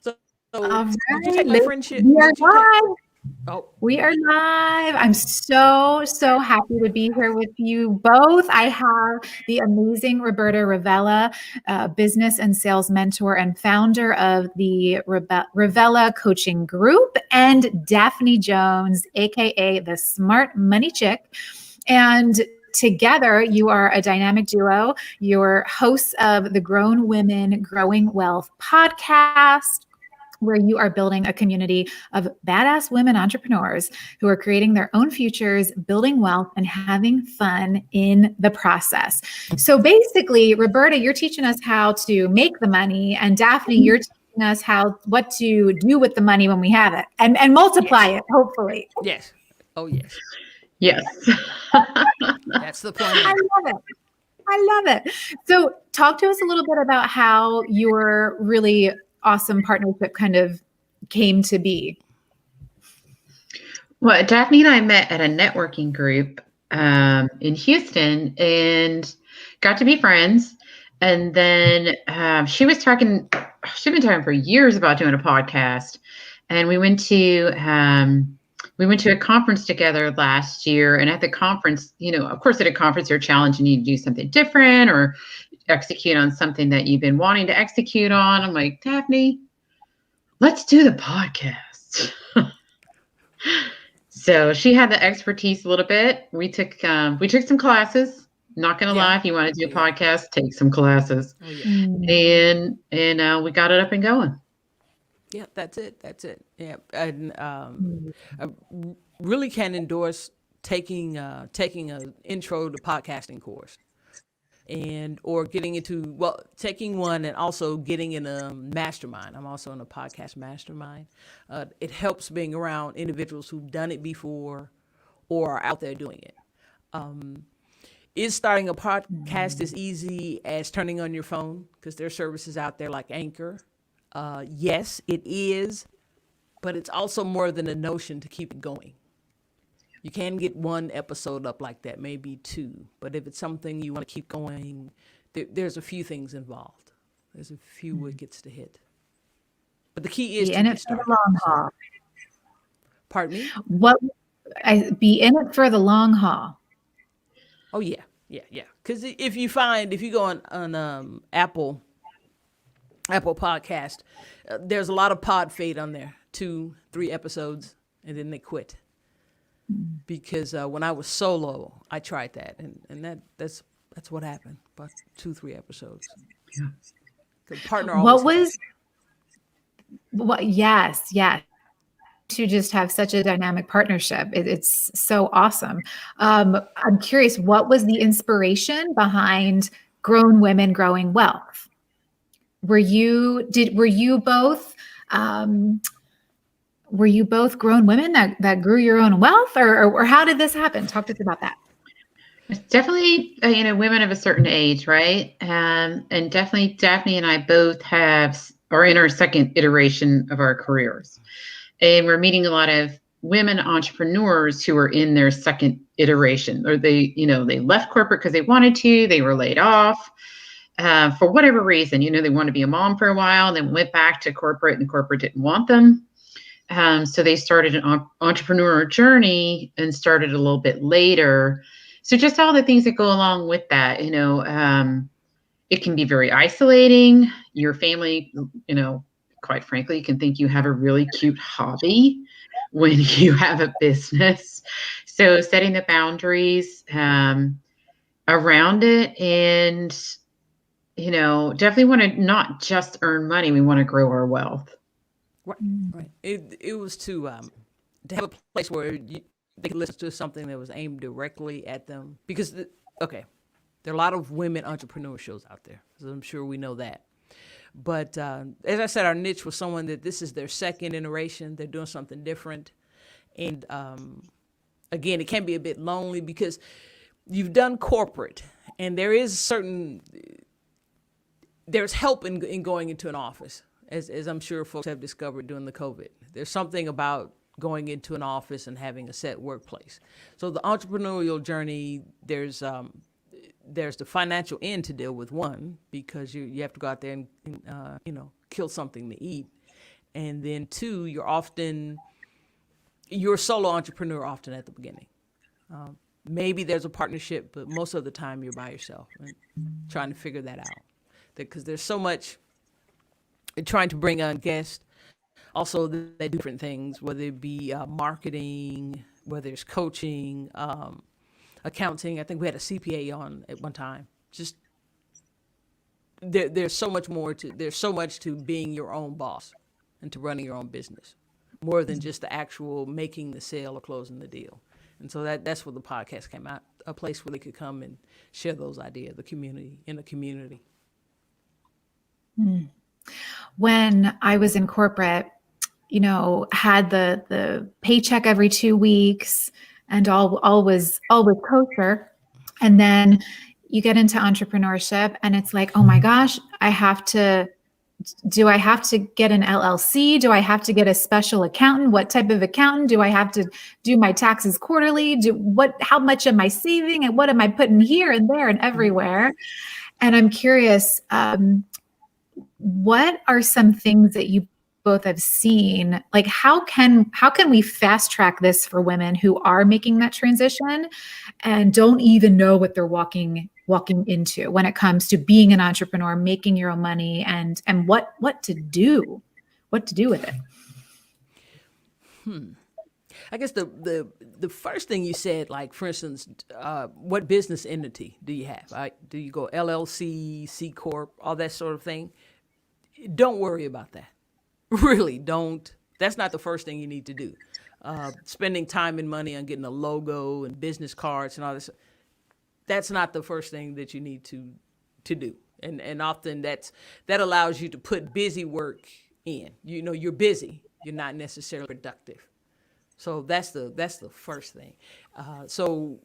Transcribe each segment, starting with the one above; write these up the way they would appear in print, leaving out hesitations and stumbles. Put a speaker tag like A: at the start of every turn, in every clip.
A: So,
B: All
A: so did you
B: right,
A: take my friendship?
B: we are
A: Did you take?
B: live.
A: Oh,
B: We are live. I'm so happy to be here with you both. I have the amazing Roberta Ravella, business and sales mentor and founder of the Ravella Coaching Group, and Daphne Jones, aka the Smart Money Chick. And together, you are a dynamic duo. You're hosts of the Grown Women Growing Wealth podcast, where you are building a community of badass women entrepreneurs who are creating their own futures, building wealth, and having fun in the process. So basically, Roberta, you're teaching us how to make the money, and Daphne, you're teaching us what to do with the money when we have it, and multiply it, hopefully.
A: yes. Oh, yes.
C: Yes.
A: That's the
B: I
A: plan.
B: love it. I love it. So talk to us a little bit about how your really awesome partnership kind of came to be.
C: Well, Daphne and I met at a networking group in Houston and got to be friends. And then she'd been talking for years about doing a podcast. And we went to a conference together last year. And at the conference, of course, at a conference, you're challenged, you need to do something different or execute on something that you've been wanting to execute on. I'm like, Daphne, let's do the podcast. So she had the expertise a little bit. We took some classes. Not gonna lie, if you want to do a podcast, take some classes.
A: Oh, yeah.
C: And we got it up and going.
A: Yeah, that's it. That's it. Yeah, and I really can endorse taking an intro to podcasting course, or taking one and also getting in a mastermind. I'm also in a podcast mastermind. It helps being around individuals who've done it before or are out there doing it. Is starting a podcast as easy as turning on your phone? Because there are services out there like Anchor. Yes, it is, but it's also more than a notion to keep it going. You can get one episode up like that, maybe two. But if it's something you want to keep going, there's a few things involved. There's a few wickets to hit. But the key is
B: Be
A: to
B: in
A: get
B: it for
A: started.
B: the long haul.
A: Pardon me?
B: Be in it for the long haul.
A: Oh, yeah. Because if you go on Apple Podcast, there's a lot of pod fade on there, 2-3 episodes, and then they quit. Because when I was solo, I tried that, and that's what happened. About 2-3 episodes.
C: Yeah.
A: The partner always
B: Yes. To just have such a dynamic partnership. It's so awesome. I'm curious, what was the inspiration behind Grown Women Growing Wealth? Were you both grown women that grew your own wealth, or how did this happen? Talk to us about that.
C: It's definitely, women of a certain age, right? And definitely Daphne and I both are in our second iteration of our careers. And we're meeting a lot of women entrepreneurs who are in their second iteration, or they left corporate because they wanted to, they were laid off for whatever reason. They wanted to be a mom for a while, then went back to corporate, and corporate didn't want them. So they started an entrepreneur journey and started a little bit later. So just all the things that go along with that, it can be very isolating. Your family, quite frankly, you can think you have a really cute hobby when you have a business. So setting the boundaries around it, and, definitely want to not just earn money. We want to grow our wealth.
A: Right. It was to have a place where they could listen to something that was aimed directly at them. Because, there are a lot of women entrepreneur shows out there. So I'm sure we know that. But as I said, our niche was someone that this is their second iteration. They're doing something different. And again, it can be a bit lonely because you've done corporate, and there's help in going into an office, as I'm sure folks have discovered during the COVID. There's something about going into an office and having a set workplace. So the entrepreneurial journey, there's the financial end to deal with, one, because you have to go out there and kill something to eat. And then two, you're a solo entrepreneur often at the beginning. Maybe there's a partnership, but most of the time you're by yourself and trying to figure that out. Because there's so much trying to bring on guests. Also, they do different things, whether it be marketing, whether it's coaching, accounting. I think we had a CPA on at one time. Just there's so much to being your own boss and to running your own business, more than just the actual making the sale or closing the deal. And so that's where the podcast came out, a place where they could come and share those ideas, in the community.
B: When I was in corporate, had the paycheck every 2 weeks and all was kosher. And then you get into entrepreneurship and it's like, oh my gosh, do I have to get an LLC? Do I have to get a special accountant? What type of accountant? Do I have to do my taxes quarterly? How much am I saving and what am I putting here and there and everywhere? And I'm curious, what are some things that you both have seen? Like how can we fast track this for women who are making that transition and don't even know what they're walking into when it comes to being an entrepreneur, making your own money, and what to do with it?
A: I guess the first thing you said, like for instance, what business entity do you have? Do you go LLC, C Corp, all that sort of thing? Don't worry about that. Really don't. That's not the first thing you need to do. Spending time and money on getting a logo and business cards and all this. That's not the first thing that you need to do. And often that allows you to put busy work in. You're busy. You're not necessarily productive. So that's the first thing. So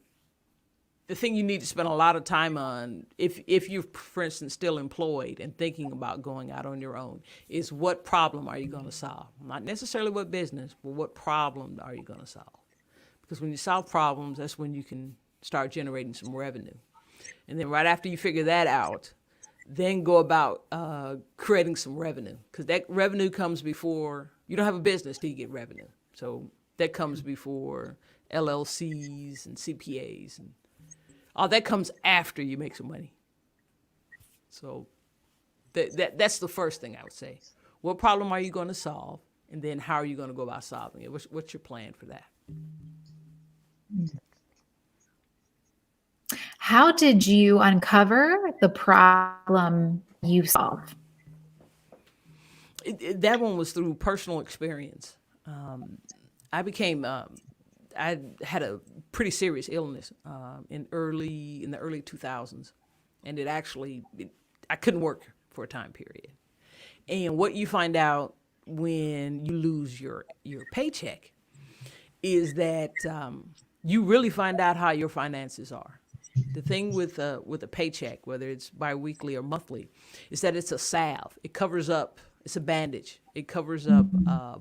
A: the thing you need to spend a lot of time on, if you're, for instance, still employed and thinking about going out on your own, is what problem are you going to solve? Not necessarily what business, but what problem are you going to solve? Because when you solve problems, that's when you can start generating some revenue. And then right after you figure that out, then go about creating some revenue. Because that revenue comes before, you don't have a business till you get revenue. So that comes before LLCs and CPAs. And all that comes after you make some money. So that's the first thing I would say. What problem are you going to solve? And then how are you going to go about solving it? What's your plan for that?
B: How did you uncover the problem you solve?
A: That one was through personal experience. I had a pretty serious illness in the early 2000s, and I couldn't work for a time period. And what you find out when you lose your paycheck is that you really find out how your finances are. The thing with a paycheck, whether it's biweekly or monthly, is that it's a salve. It covers up. It's a bandage. It covers up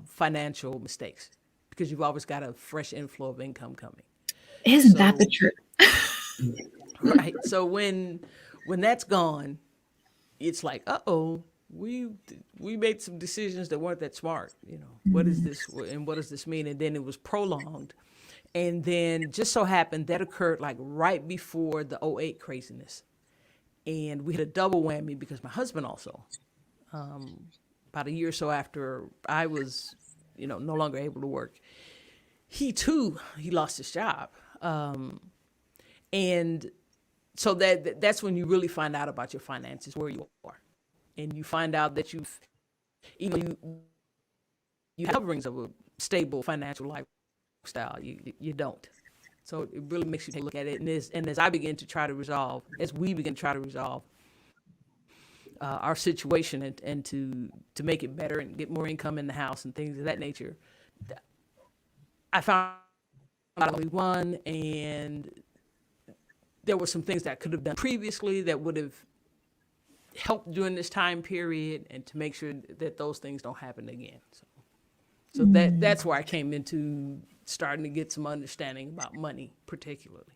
A: financial mistakes because you've always got a fresh inflow of income coming.
B: Isn't that the truth?
A: Right. So when that's gone, it's like, we made some decisions that weren't that smart. What is this and what does this mean? And then it was prolonged. And then just so happened that occurred like right before the 2008 craziness. And we had a double whammy because my husband also, about a year or so after I was, no longer able to work, he lost his job. And so that's when you really find out about your finances, where you are. And you find out that you have coverings of a stable financial lifestyle. You don't. So it really makes you take a look at it. And as we begin to try to resolve our situation and to make it better and get more income in the house and things of that nature, I found out only one, and there were some things that I could have done previously that would have helped during this time period, and to make sure that those things don't happen again. So that's where I came into starting to get some understanding about money, particularly.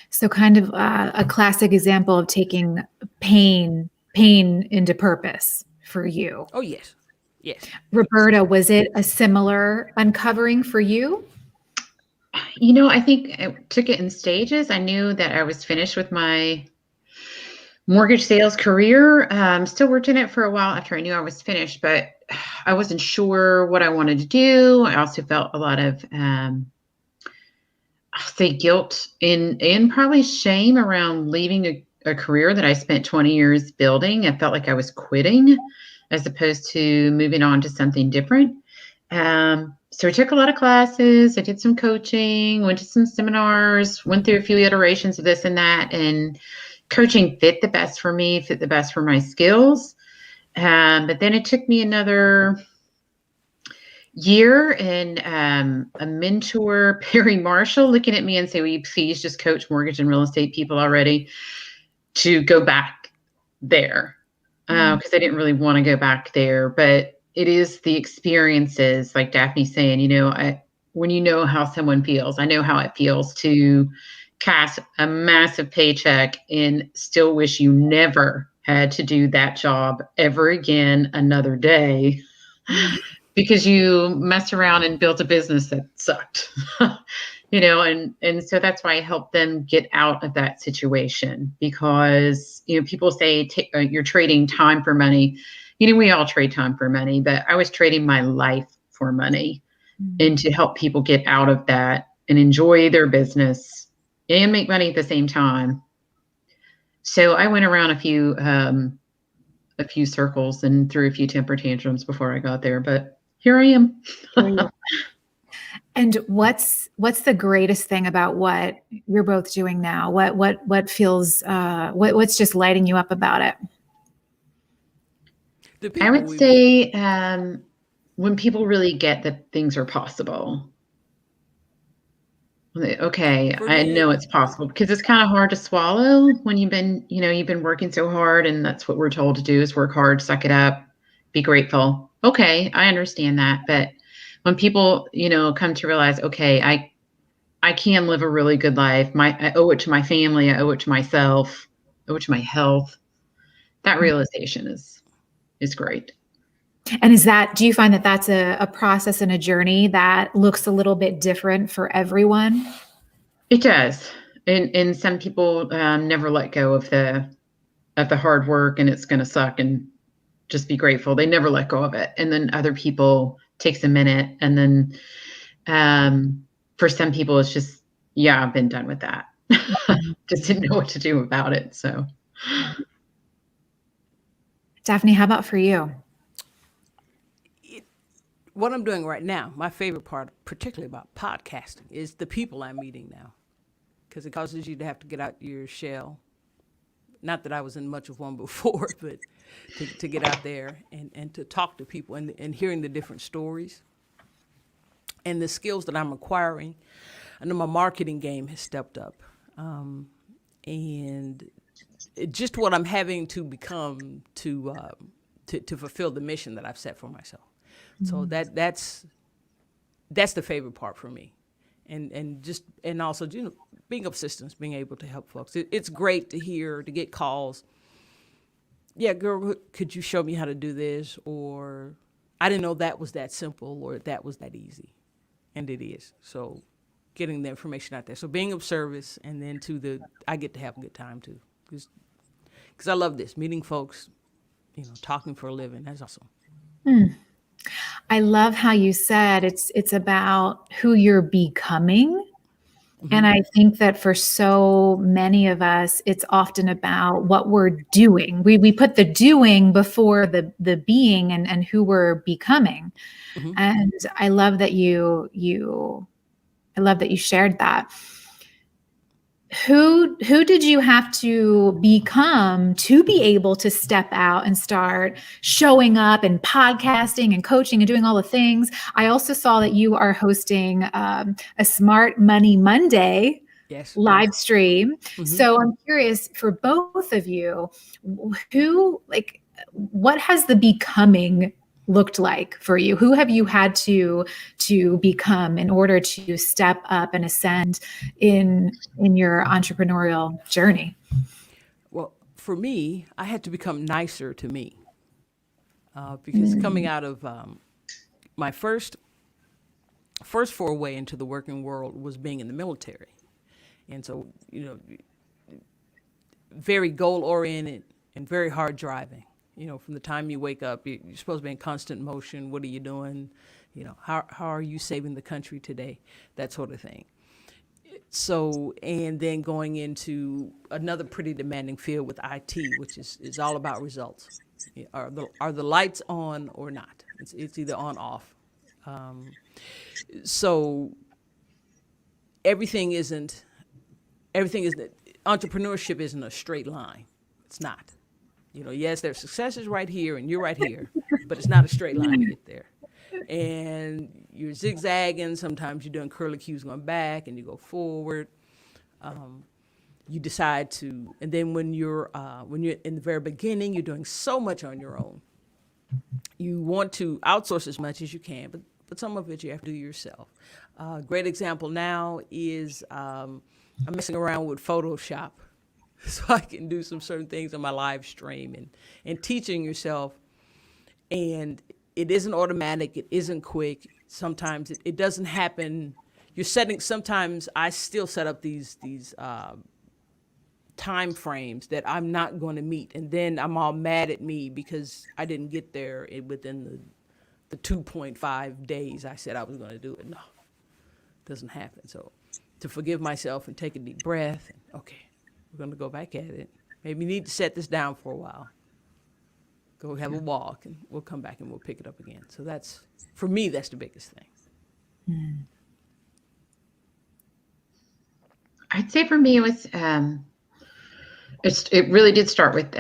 B: So kind of a classic example of taking pain into purpose for you.
A: Oh, yes. Yes.
B: Roberta, was it a similar uncovering for you?
C: I think I took it in stages. I knew that I was finished with my mortgage sales career. Still worked in it for a while after I knew I was finished, but I wasn't sure what I wanted to do. I also felt a lot of, I'll say guilt and probably shame around leaving a career that I spent 20 years building. I felt like I was quitting as opposed to moving on to something different. So I took a lot of classes. I did some coaching, went to some seminars, went through a few iterations of this and that. And coaching fit the best for me, fit the best for my skills. But then it took me another year and a mentor, Perry Marshall, looking at me and say, will you please just coach mortgage and real estate people already, to go back there. Because I didn't really want to go back there. But it is the experiences, like Daphne's saying, when you know how someone feels, I know how it feels to cash a massive paycheck and still wish you never had to do that job ever again another day because you messed around and built a business that sucked. And so that's why I help them get out of that situation, because people say you're trading time for money. We all trade time for money, but I was trading my life for money. And to help people get out of that and enjoy their business and make money at the same time. So I went around a few circles and threw a few temper tantrums before I got there, but here I am.
B: And what's the greatest thing about what you're both doing now? What feels what's just lighting you up about it?
C: I would say when people really get that things are possible. Okay, I know it's possible, because it's kind of hard to swallow when you've been working so hard, and that's what we're told to do, is work hard, suck it up, be grateful. Okay, I understand that. But when people, come to realize, okay, I can live a really good life. I owe it to my family. I owe it to myself. I owe it to my health. That realization is great.
B: And do you find that that's a process and a journey that looks a little bit different for everyone?
C: It does. And some people never let go of the hard work, and it's going to suck, and just be grateful. They never let go of it. And then other people takes a minute. And then for some people, it's just, yeah, I've been done with that. Just didn't know what to do about it. So.
B: Daphne, how about for you?
A: What I'm doing right now, my favorite part, particularly about podcasting, is the people I'm meeting now, because it causes you to have to get out your shell. Not that I was in much of one before, but to get out there and to talk to people and hearing the different stories and the skills that I'm acquiring. I know my marketing game has stepped up, and just what I'm having to become to fulfill the mission that I've set for myself. So that's the favorite part for me, and also being of assistance, being able to help folks. It's great to get calls. Yeah, girl, could you show me how to do this? Or I didn't know that was that simple, or that was that easy, and it is. So getting the information out there. So being of service, and then I get to have a good time too, because I love this, meeting folks, talking for a living. That's awesome.
B: I love how you said it's about who you're becoming. Mm-hmm. And I think that for so many of us, it's often about what we're doing. We put the doing before the being and who we're becoming. Mm-hmm. And I love that you shared that. Who did you have to become to be able to step out and start showing up and podcasting and coaching and doing all the things? I also saw that you are hosting a Smart Money Monday live stream. Mm-hmm. So I'm curious, for both of you, what has the becoming looked like for you? Who have you had to become in order to step up and ascend in your entrepreneurial journey?
A: Well, for me, I had to become nicer to me. because coming out of my first foray into the working world was being in the military. And so, very goal oriented and very hard driving. From the time you wake up, you're supposed to be in constant motion. What are you doing? How are you saving the country today? That sort of thing. So, and then going into another pretty demanding field with IT, which is all about results. Are the lights on or not? It's either on or off. So everything isn't. Entrepreneurship isn't a straight line. It's not. Yes, there's successes right here and you're right here, but it's not a straight line to get there. And you're zigzagging. Sometimes you're doing curlicues going back and you go forward. You decide to, and then when you're in the very beginning, you're doing so much on your own. You want to outsource as much as you can, but some of it you have to do yourself. Great example now is I'm messing around with Photoshop so I can do some certain things on my live stream and teaching yourself. And it isn't automatic. It isn't quick. Sometimes it doesn't happen. Sometimes I still set up these time frames that I'm not going to meet. And then I'm all mad at me because I didn't get there within the 2.5 days I said I was going to do it. No, it doesn't happen. So to forgive myself and take a deep breath, and okay, we're going to go back at it. Maybe you need to set this down for a while. Go have a walk, and we'll come back and we'll pick it up again. So for me, that's the biggest thing.
C: I'd say for me, it was, it really did start with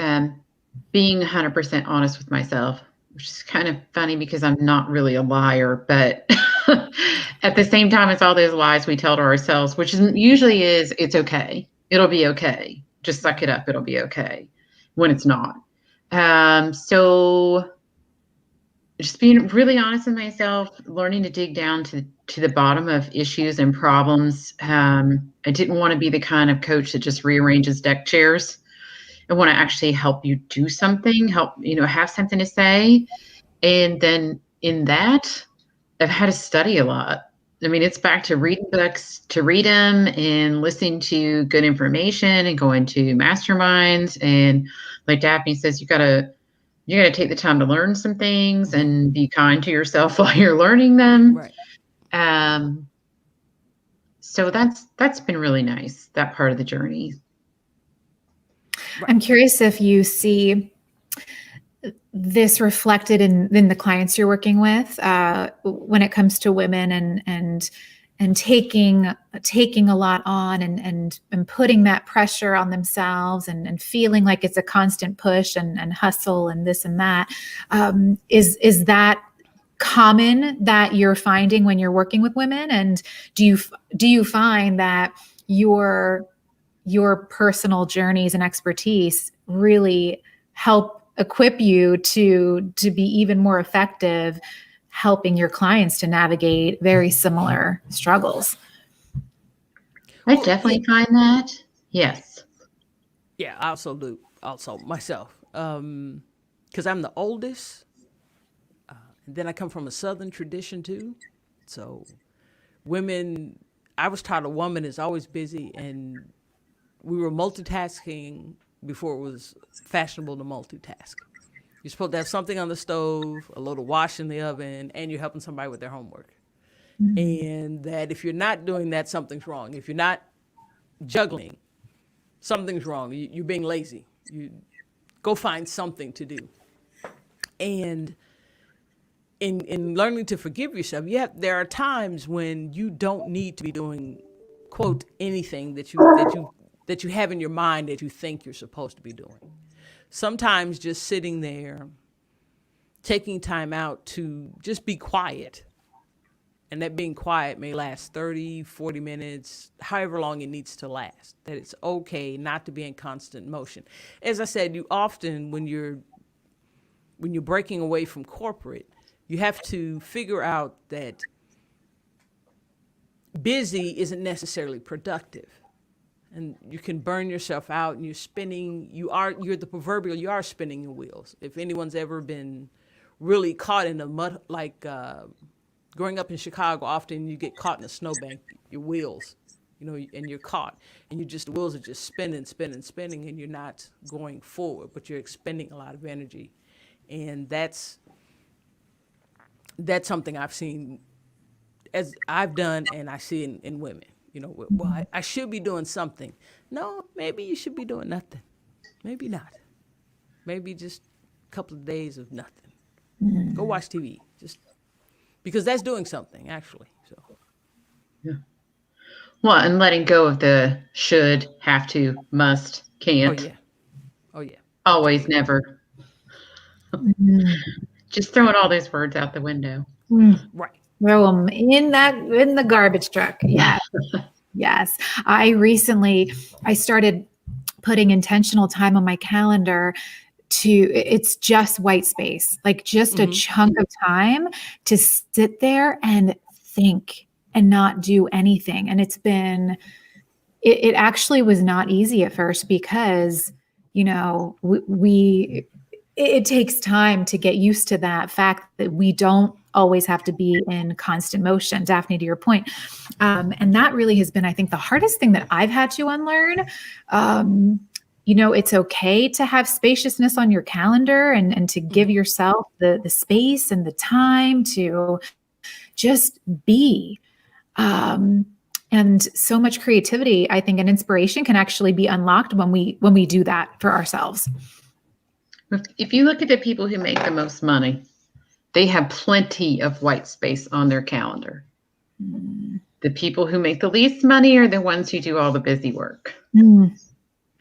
C: being 100% honest with myself, which is kind of funny because I'm not really a liar, but at the same time, it's all those lies we tell to ourselves, which usually is, it's okay. It'll be okay. Just suck it up. It'll be okay, when it's not. So just being really honest with myself, learning to dig down to the bottom of issues and problems. I didn't want to be the kind of coach that just rearranges deck chairs. I want to actually help you do something, have something to say. And then in that, I've had to study a lot. I mean, it's back to reading books, to read them and listening to good information and going to masterminds. And like Daphne says, you gotta take the time to learn some things and be kind to yourself while you're learning them.
A: Right.
C: So that's been really nice, that part of the journey.
B: I'm curious if you see this reflected in the clients you're working with when it comes to women and taking a lot on and putting that pressure on themselves and feeling like it's a constant push and hustle and this and that. Is that common that you're finding when you're working with women? And do you find that your personal journeys and expertise really help equip you to be even more effective helping your clients to navigate very similar struggles?
C: I definitely find that. Yes.
A: Yeah, I also do. Also myself, because I'm the oldest. And then I come from a Southern tradition too. So I was taught a woman is always busy, and we were multitasking before it was fashionable to multitask. You're supposed to have something on the stove, a little wash in the oven, and you're helping somebody with their homework. Mm-hmm. And that if you're not doing that, something's wrong. If you're not juggling, something's wrong. You're being lazy. You go find something to do. And in learning to forgive yourself, there are times when you don't need to be doing, quote, anything that you have in your mind that you think you're supposed to be doing. Sometimes just sitting there, taking time out to just be quiet. And that being quiet may last 30, 40 minutes, however long it needs to last. That it's okay not to be in constant motion. As I said, you often, when you're breaking away from corporate, you have to figure out that busy isn't necessarily productive. And you can burn yourself out and you're the proverbial, you are spinning your wheels. If anyone's ever been really caught in the mud, like growing up in Chicago, often you get caught in a snowbank, your wheels, and you're caught, and the wheels are just spinning, spinning, spinning, and you're not going forward, but you're expending a lot of energy. And that's something I've seen, as I've done, and I see in women. Well, I should be doing something. No, maybe you should be doing nothing. Maybe not. Maybe just a couple of days of nothing. Go watch TV, just because that's doing something, actually. So,
C: Yeah. Well, and letting go of the should, have to, must, can't.
A: Oh yeah.
C: Always, never. Just throwing all those words out the window.
A: Right.
B: Throw them in the garbage truck. Yeah. Yes. I started putting intentional time on my calendar it's just white space, like just a chunk of time to sit there and think and not do anything. And it actually was not easy at first because, it takes time to get used to that fact that we don't always have to be in constant motion. Daphne, to your point. And that really has been, I think, the hardest thing that I've had to unlearn. It's okay to have spaciousness on your calendar and to give yourself the space and the time to just be. And so much creativity, I think, and inspiration can actually be unlocked when we do that for ourselves.
C: If you look at the people who make the most money, they have plenty of white space on their calendar. The people who make the least money are the ones who do all the busy work.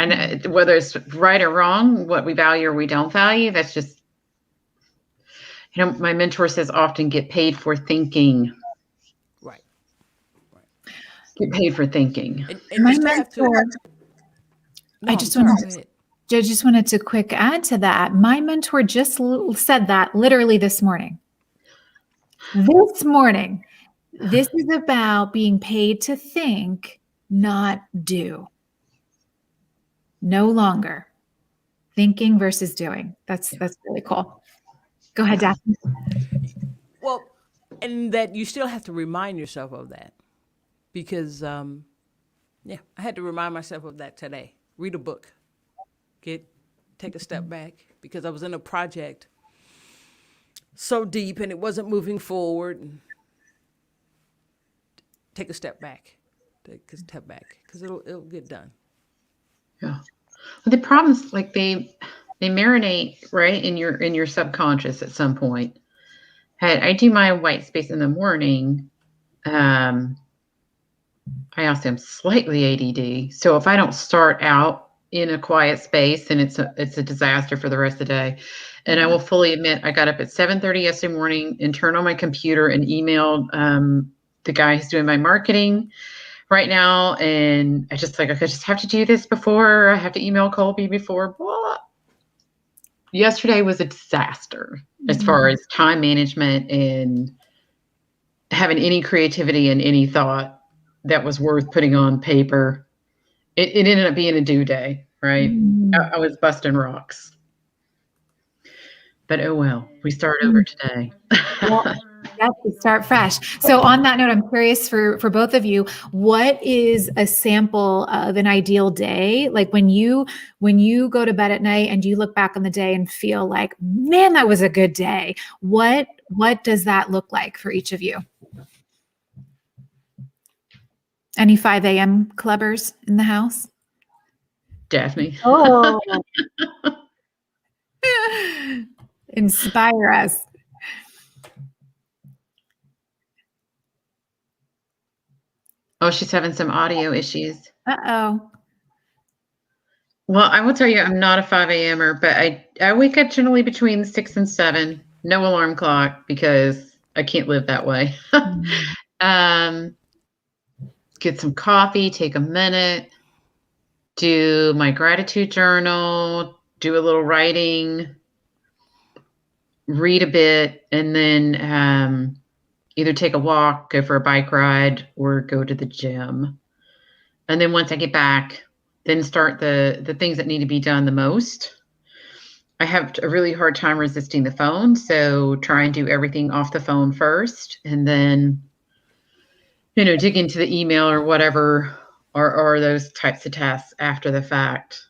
C: And whether it's right or wrong, what we value or we don't value, that's just, my mentor says often get paid for thinking.
A: Right.
C: Get paid for thinking.
A: And
B: My
A: you still have to.
B: mentor,
A: No,
B: I just wanted to quick add to that. My mentor just said that literally this morning. This is about being paid to think, not do. No longer thinking versus doing. That's really cool. Go ahead, Daphne.
A: Well, and that you still have to remind yourself of that, because I had to remind myself of that today. Read a book. Take a step back, because I was in a project so deep and it wasn't moving forward. Take a step back. Because it'll get done.
C: Yeah. Well, the problems, like they marinate right in your subconscious at some point. I do my white space in the morning. I also am slightly ADD. So if I don't start out in a quiet space, and it's a disaster for the rest of the day. And I will fully admit, I got up at 7:30 yesterday morning and turned on my computer and emailed the guy who's doing my marketing right now. And I just I just have to do this before I have to email Colby before. Blah. Yesterday was a disaster as far as time management and having any creativity and any thought that was worth putting on paper. It ended up being a due day, right? I was busting rocks. But oh well, we start over today.
B: Yes, we start fresh. So on that note, I'm curious for both of you, what is a sample of an ideal day? Like when you go to bed at night and you look back on the day and feel like, man, that was a good day. What does that look like for each of you? Any 5 a.m. clubbers in the house?
C: Daphne.
B: Oh, inspire us.
C: Oh, she's having some audio issues.
B: Uh-oh.
C: Well, I will tell you, I'm not a 5 a.m.er, but I wake up generally between 6 and 7. No alarm clock, because I can't live that way. Get some coffee, take a minute, do my gratitude journal, do a little writing, read a bit, and then either take a walk, go for a bike ride, or go to the gym. And then once I get back, then start the things that need to be done the most. I have a really hard time resisting the phone. So try and do everything off the phone first, and then, dig into the email or whatever, or those types of tasks after the fact.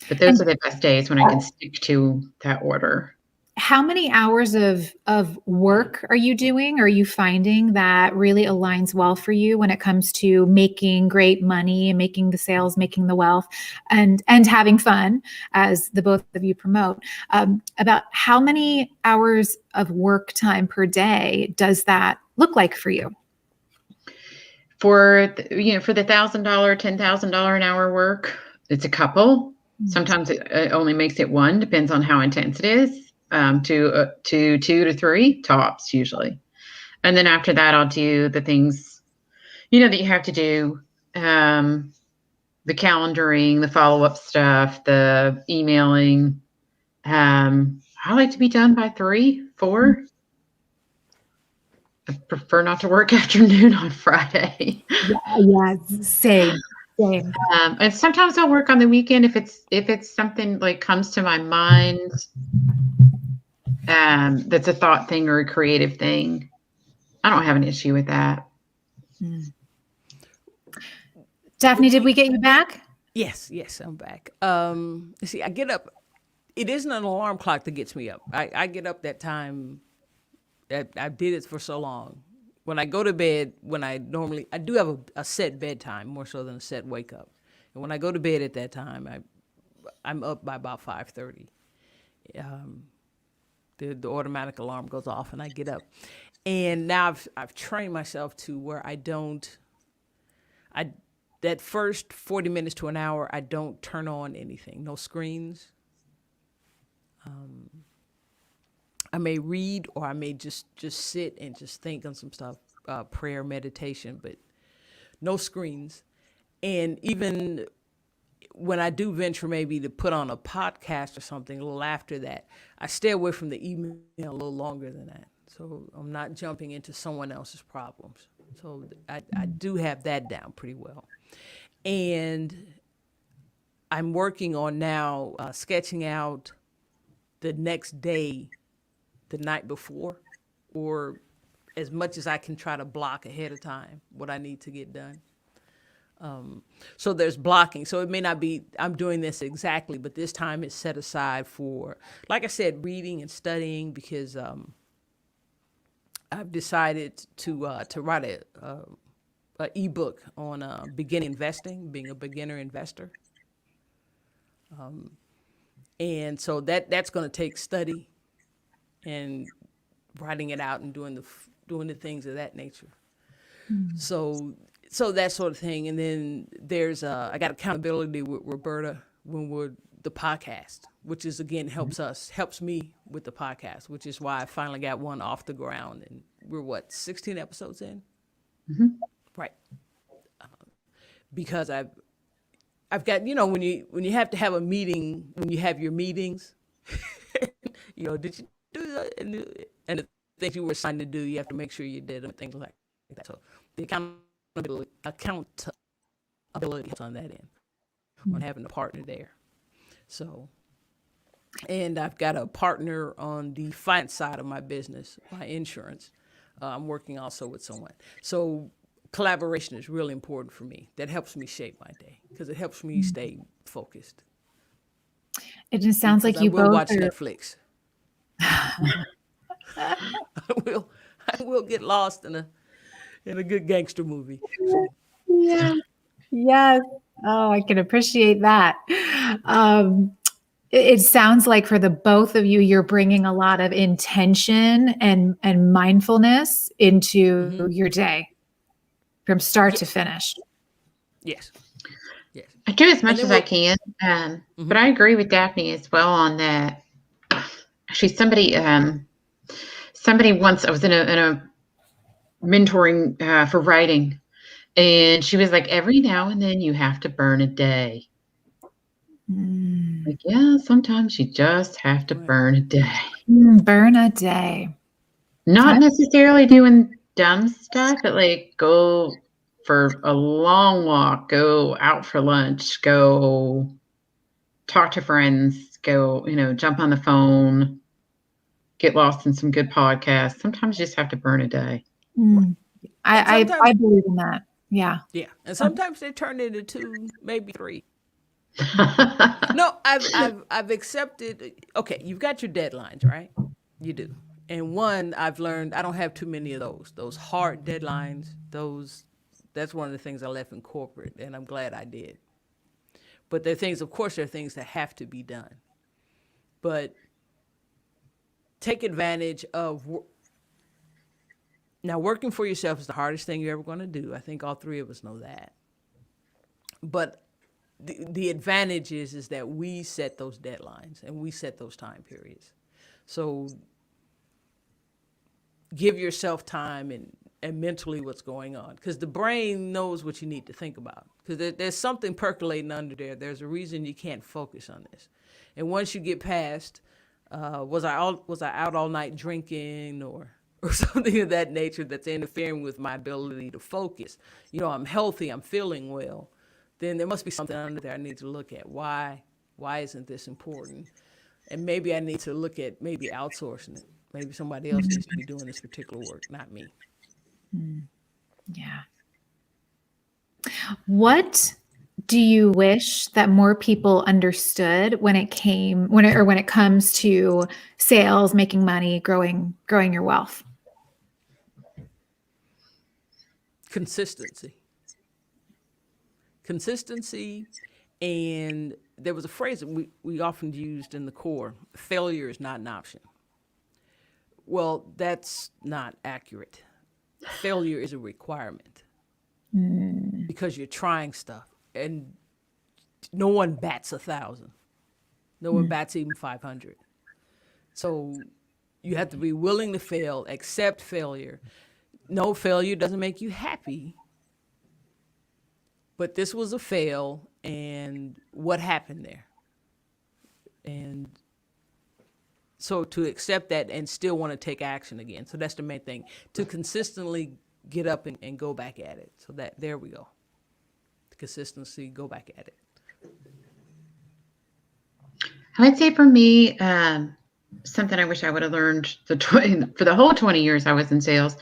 C: But those are the best days when I can stick to that order.
B: How many hours of work are you doing? Are you finding that really aligns well for you when it comes to making great money and making the sales, making the wealth, and having fun, as the both of you promote? About how many hours of work time per day does that look like for you?
C: For the $1,000, $10,000 an hour work, it's a couple. Sometimes it only makes it one, depends on how intense it is. To 2 to 3 tops usually. And then after that, I'll do the things, that you have to do, the calendaring, the follow-up stuff, the emailing. I like to be done by 3, 4. I prefer not to work afternoon on Friday.
B: Yeah, same.
C: And sometimes I'll work on the weekend if it's something like comes to my mind. That's a thought thing or a creative thing. I don't have an issue with that.
B: Daphne, did we get you back?
A: Yes, I'm back. See, I get up. It isn't an alarm clock that gets me up. I get up that time. That I did it for so long. When I go to bed, I do have a set bedtime, more so than a set wake up. And when I go to bed at that time, I'm up by about 5:30. The automatic alarm goes off and I get up. And now I've trained myself to where that first 40 minutes to an hour, I don't turn on anything, no screens. I may read, or I may just sit and just think on some stuff, prayer, meditation, but no screens. And even when I do venture maybe to put on a podcast or something a little after that, I stay away from the email a little longer than that. So I'm not jumping into someone else's problems. So I do have that down pretty well. And I'm working on now sketching out the next day, the night before, or as much as I can try to block ahead of time what I need to get done. So there's blocking. So it may not be I'm doing this exactly, but this time is set aside for, like I said, reading and studying, because I've decided to write a ebook on beginning investing, being a beginner investor. And so that's going to take study and writing it out and doing the things of that nature. So that sort of thing. And then there's I got accountability with Roberta when we're the podcast, which is again helps me with the podcast, which is why I finally got one off the ground. And we're 16 episodes in, right? Because I've got, when you have to have a meeting, when you have your meetings, did you do that? And the things you were assigned to do, you have to make sure you did them, things like that. So the accountability helps on that end, on having a partner there. So, and I've got a partner on the finance side of my business, my insurance. I'm working also with someone. So collaboration is really important for me. That helps me shape my day because it helps me stay focused.
B: It just sounds like you both
A: watch Netflix. I will get lost in a good gangster movie.
B: Yeah. Yes. Oh, I can appreciate that. It sounds like for the both of you, you're bringing a lot of intention and mindfulness into your day from start to finish.
A: Yes.
C: I do as much as I can, but I agree with Daphne as well on that. Actually, somebody once, I was in a mentoring for writing, and she was like, every now and then you have to burn a day. Like, yeah, sometimes you just have to burn a day.
B: Burn a day.
C: Not necessarily doing dumb stuff, but like go for a long walk, go out for lunch, go talk to friends, go, jump on the phone, get lost in some good podcasts. Sometimes you just have to burn a day.
B: Mm. I
A: sometimes,
B: believe in that. Yeah.
A: yeah, and sometimes they turn into 2, maybe 3. No, I've accepted. Okay, you've got your deadlines, right? You do. And one, I've learned I don't have too many of those. Those hard deadlines. That's one of the things I left in corporate, and I'm glad I did. But there are things, of course, there are things that have to be done. But take advantage of. Now, working for yourself is the hardest thing you're ever going to do. I think all 3 of us know that. But the advantage is that we set those deadlines and we set those time periods. So give yourself time and mentally what's going on, because the brain knows what you need to think about, because there's something percolating under there. There's a reason you can't focus on this. And once you get past, was I out all night drinking or something of that nature that's interfering with my ability to focus, I'm healthy, I'm feeling well, then there must be something under there I need to look at. Why isn't this important? And maybe I need to look at maybe outsourcing it. Maybe somebody else needs to be doing this particular work, not me.
B: Yeah. What do you wish that more people understood when it comes to sales, making money, growing your wealth?
A: Consistency, and there was a phrase that we often used in the core: failure is not an option. Well, that's not accurate. Failure is a requirement, because you're trying stuff, and no one bats 1,000. No one bats even 500. So you have to be willing to fail, accept failure. No, failure doesn't make you happy, but this was a fail, and what happened there? And so to accept that and still want to take action again. So that's the main thing, to consistently get up and go back at it. So there we go. Consistency, go back at it.
C: I would say for me, something I wish I would have learned for the whole 20 years I was in sales,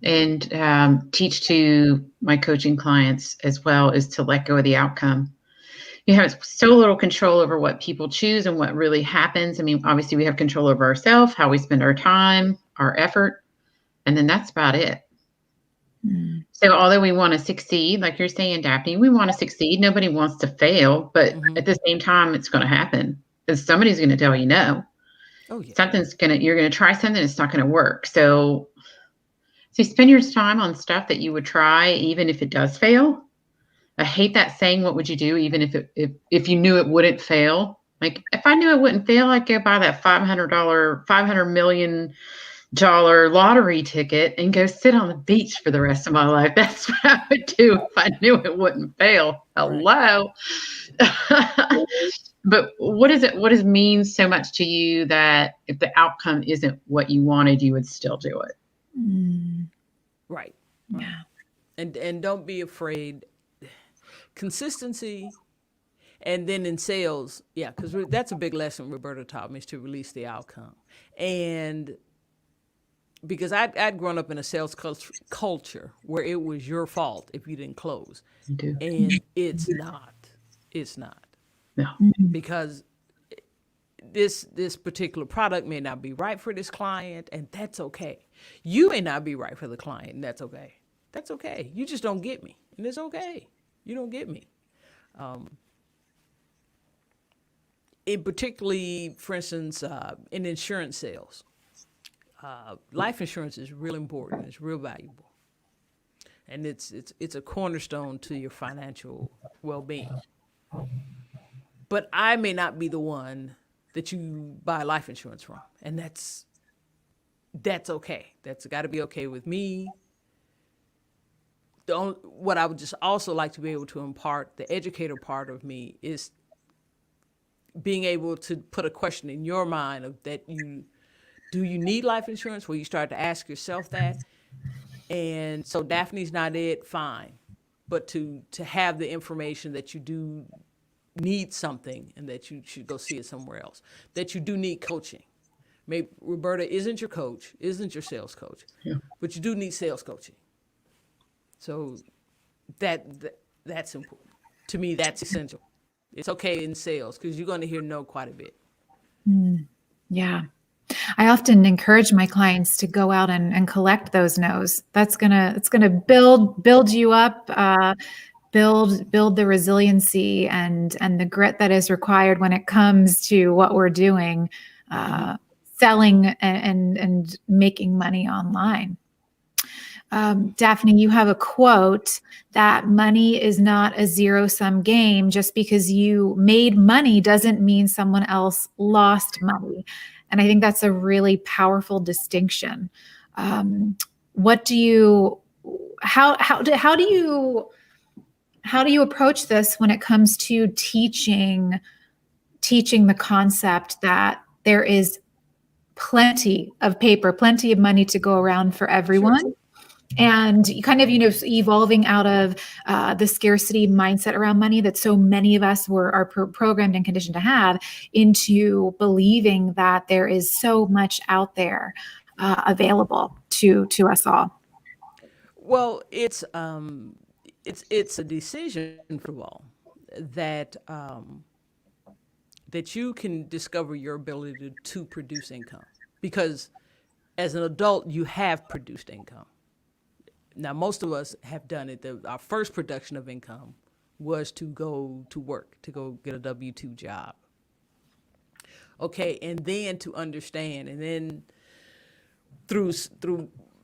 C: and teach to my coaching clients as well, is to let go of the outcome. You have so little control over what people choose and what really happens. I mean, obviously we have control over ourselves, how we spend our time, our effort, and then that's about it. So although we want to succeed, like you're saying, Daphne, we want to succeed. Nobody wants to fail, but at the same time, it's going to happen. Because somebody's going to tell you no.
A: Oh, yeah.
C: You're going to try something, it's not going to work. So spend your time on stuff that you would try, even if it does fail. I hate that saying, what would you do even if you knew it wouldn't fail? Like, if I knew it wouldn't fail, I'd go buy that $500 million lottery ticket and go sit on the beach for the rest of my life. That's what I would do if I knew it wouldn't fail. Hello. Right. But what does it mean so much to you that if the outcome isn't what you wanted, you would still do it?
A: Right.
B: Yeah.
A: And don't be afraid. Consistency. And then in sales, because that's a big lesson Roberta taught me, is to release the outcome. And because I'd grown up in a sales culture where it was your fault if you didn't close. And it's not. It's not.
C: No.
A: Because this particular product may not be right for this client, and that's okay. You may not be right for the client, and that's okay. That's okay. You just don't get me, and it's okay. You don't get me. In particularly, for instance, in insurance sales, life insurance is real important. It's real valuable, and it's a cornerstone to your financial well-being. But I may not be the one that you buy life insurance from, and that's okay. That's got to be okay with me. What I would just also like to be able to impart, the educator part of me, is being able to put a question in your mind of that do you need life insurance? Where you start to ask yourself that. And so Daphne's not it, fine. But to have the information that you do need something and that you should go see it somewhere else, that you do need coaching. Maybe Roberta isn't your coach, isn't your sales coach, but you do need sales coaching. So that's important. To me, that's essential. It's okay in sales because you're going to hear no quite a bit.
B: Yeah. I often encourage my clients to go out and collect those no's. It's gonna build you up, build the resiliency and the grit that is required when it comes to what we're doing, selling and making money online. Daphne, you have a quote that money is not a zero-sum game. Just because you made money doesn't mean someone else lost money. And I think that's a really powerful distinction. How do you approach this when it comes to teaching the concept that there is plenty of paper, plenty of money to go around for everyone? Sure. And kind of, evolving out of the scarcity mindset around money that so many of us are programmed and conditioned to have, into believing that there is so much out there available to us all.
A: Well, it's a decision, first of all, that you can discover your ability to produce income, because as an adult you have produced income. Now, most of us have done it. Our first production of income was to go to work, to go get a W-2 job. Okay, and then to understand, and then through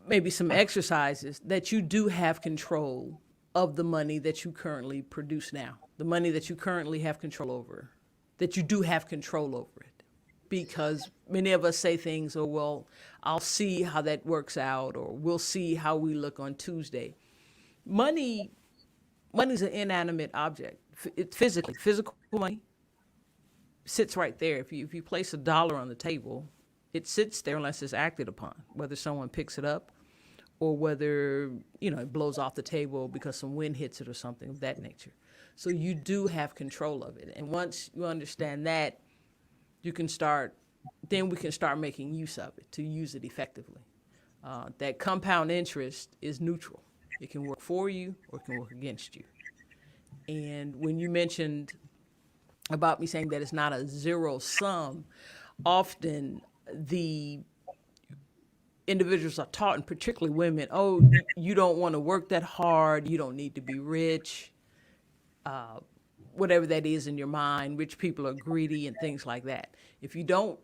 A: maybe some exercises, that you do have control of the money that you currently produce now, the money that you currently have control over, that you do have control over it. Because many of us say things, well, I'll see how that works out, or we'll see how we look on Tuesday. Money's an inanimate object. It's physical money sits right there. If you place $1 on the table, it sits there unless it's acted upon, whether someone picks it up or whether, it blows off the table because some wind hits it or something of that nature. So you do have control of it. And once you understand that, we can start making use of it to use it effectively. That compound interest is neutral. It can work for you or it can work against you. And when you mentioned about me saying that it's not a zero sum, often the individuals are taught, and particularly women, you don't want to work that hard, you don't need to be rich. Whatever that is in your mind, rich people are greedy and things like that. If you don't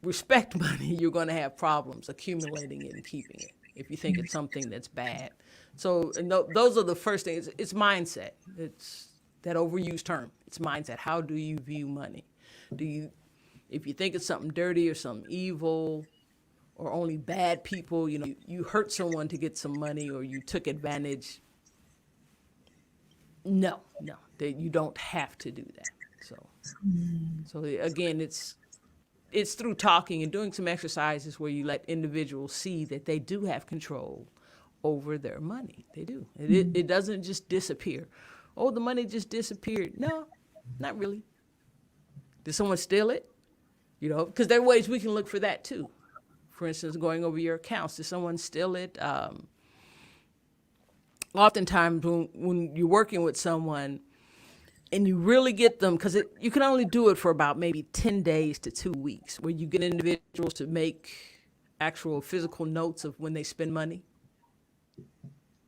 A: respect money, you're going to have problems accumulating it and keeping it, if you think it's something that's bad. So those are the first things. It's mindset. It's that overused term. It's mindset. How do you view money? If you think it's something dirty or something evil or only bad people, you hurt someone to get some money or you took advantage. No, that you don't have to do that. So again, it's through talking and doing some exercises where you let individuals see that they do have control over their money. They do. It doesn't just disappear. Oh, the money just disappeared. No, not really. Did someone steal it? Because there are ways we can look for that too. For instance, going over your accounts, did someone steal it? Oftentimes when you're working with someone and you really get them, because you can only do it for about maybe 10 days to 2 weeks, where you get individuals to make actual physical notes of when they spend money,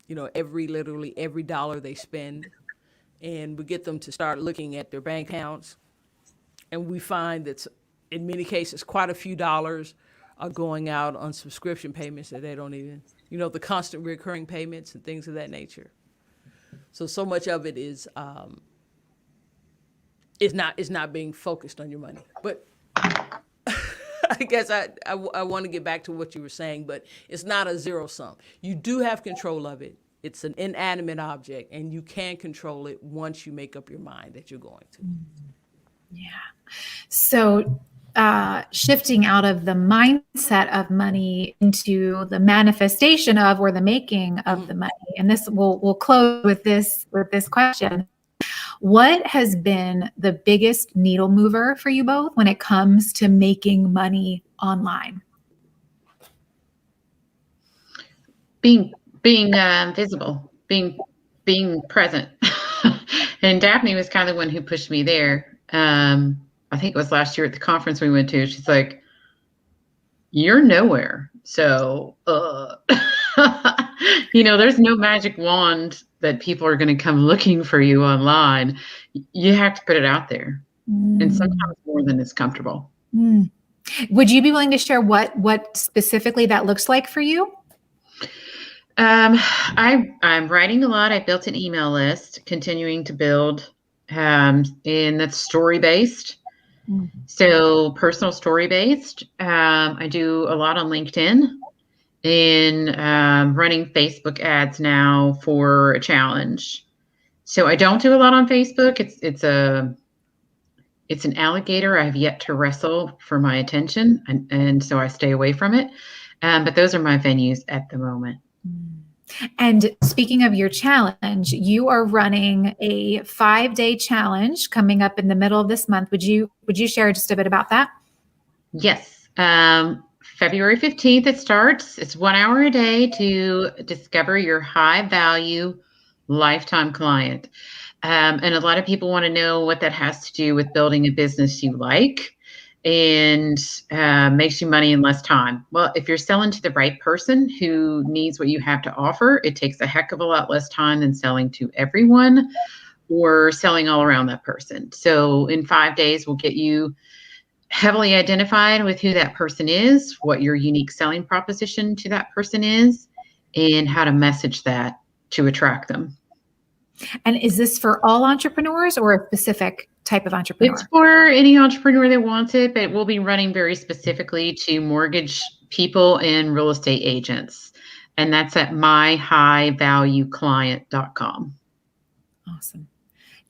A: literally every dollar they spend. And we get them to start looking at their bank accounts. And we find that in many cases, quite a few dollars are going out on subscription payments that they don't even, the constant recurring payments and things of that nature. So much of it is not being focused on your money. But I guess I want to get back to what you were saying, but it's not a zero sum. You do have control of it. It's an inanimate object, and you can control it once you make up your mind that you're going to.
B: Yeah. So shifting out of the mindset of money into the manifestation of, or the making of the money. And this we'll close with this question. What has been the biggest needle mover for you both when it comes to making money online?
C: Being visible, being present. And Daphne was kind of the one who pushed me there. I think it was last year at the conference we went to. She's like, "You're nowhere." So, there's no magic wand that people are going to come looking for you online. You have to put it out there, and sometimes more than is comfortable.
B: Would you be willing to share what specifically that looks like for you?
C: I'm writing a lot. I built an email list, continuing to build, and that's story-based. So personal story-based. I do a lot on LinkedIn and running Facebook ads now for a challenge. So I don't do a lot on Facebook. It's an alligator I have yet to wrestle for my attention, and so I stay away from it. But those are my venues at the moment.
B: And speaking of your challenge, you are running a 5-day challenge coming up in the middle of this month. Would you share just a bit about that?
C: Yes. February 15th, it starts. It's 1 hour a day to discover your high value lifetime client. And a lot of people want to know what that has to do with building a business you like and makes you money in less time. Well, if you're selling to the right person who needs what you have to offer, it takes a heck of a lot less time than selling to everyone or selling all around that person. So in 5 days, we'll get you heavily identified with who that person is, what your unique selling proposition to that person is, and how to message that to attract them.
B: And is this for all entrepreneurs or a specific type of entrepreneur?
C: It's for any entrepreneur that wants it, but we'll be running very specifically to mortgage people and real estate agents. And that's at myhighvalueclient.com.
B: Awesome.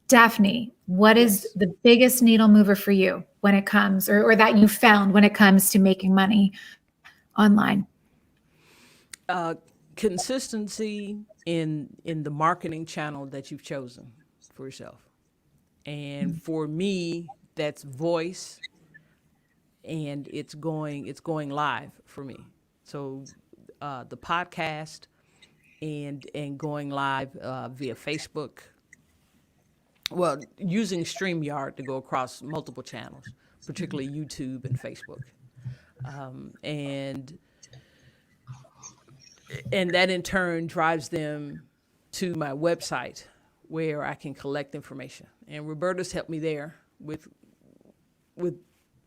B: Daphne, what is the biggest needle mover for you when it comes, or that you found when it comes to making money online?
A: Consistency in the marketing channel that you've chosen for yourself. And for me, that's voice, and it's going live for me. So the podcast and going live via Facebook. Well, using StreamYard to go across multiple channels, particularly YouTube and Facebook. And that in turn drives them to my website where I can collect information. And Roberta's helped me there with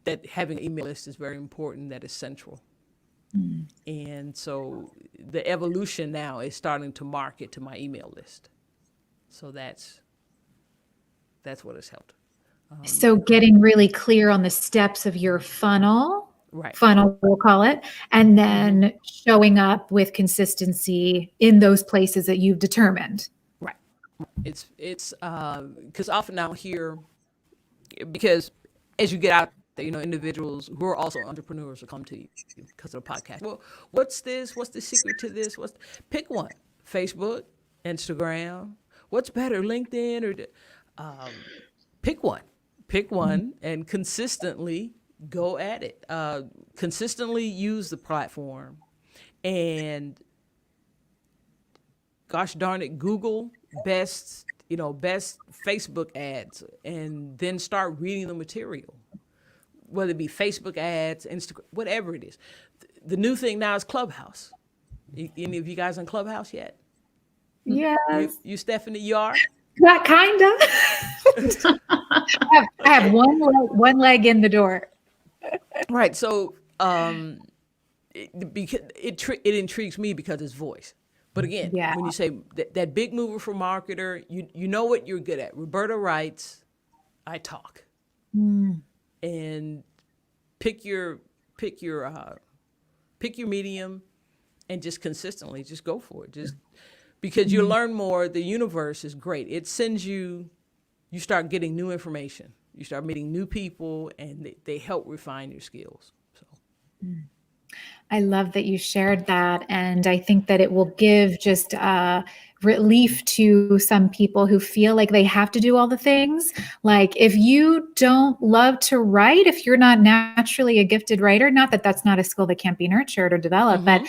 A: that. Having an email list is very important. That is central. And so the evolution now is starting to market to my email list. So that's what has helped.
B: So getting really clear on the steps of your funnel,
A: Right.
B: funnel we'll call it, and then showing up with consistency in those places that you've determined.
A: Right. It's because often now here, because as you get out there, individuals who are also entrepreneurs will come to you because of the podcast. Well, what's this? What's the secret to this? Pick one: Facebook, Instagram. What's better, LinkedIn or? Pick one, and consistently go at it. Consistently use the platform, and gosh darn it, Google best Facebook ads, and then start reading the material, whether it be Facebook ads, Instagram, whatever it is. The new thing now is Clubhouse. Any of you guys on Clubhouse yet?
B: Yes.
A: You Stephanie, you are?
B: That kind of. I have one leg in the door.
A: Right. So it intrigues me because it's voice. But again, when you say that big mover for marketer, you know what you're good at. Roberta writes, I talk. And pick your medium and just consistently just go for it. Just because you learn more. The universe is great. It sends you start getting new information. You start meeting new people, and they help refine your skills. So,
B: I love that you shared that. And I think that it will give just relief to some people who feel like they have to do all the things. Like if you don't love to write, if you're not naturally a gifted writer, not that that's not a skill that can't be nurtured or developed, but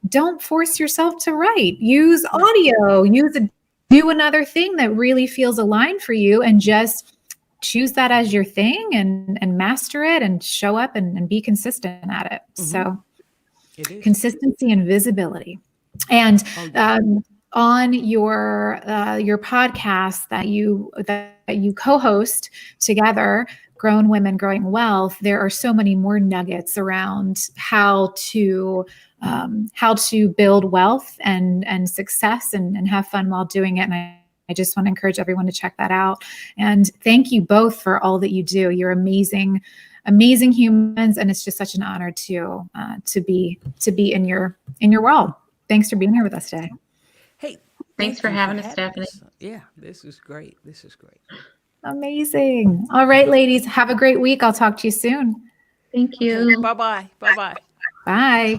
B: don't force yourself to write. Use audio, do another thing that really feels aligned for you, and just choose that as your thing and master it and show up and be consistent at it. So consistency and visibility. And on your podcast that you co-host together, Grown Women Growing Wealth, there are so many more nuggets around how to build wealth and success and have fun while doing it. And I just want to encourage everyone to check that out. And thank you both for all that you do. You're amazing humans, and it's just such an honor to be in your world. Thanks for being here with us today.
A: Hey,
C: thanks for having us, Stephanie.
A: Yeah, this is great.
B: Amazing. All right, ladies, have a great week. I'll talk to you soon.
C: Thank you.
A: Okay, bye-bye.
B: Bye.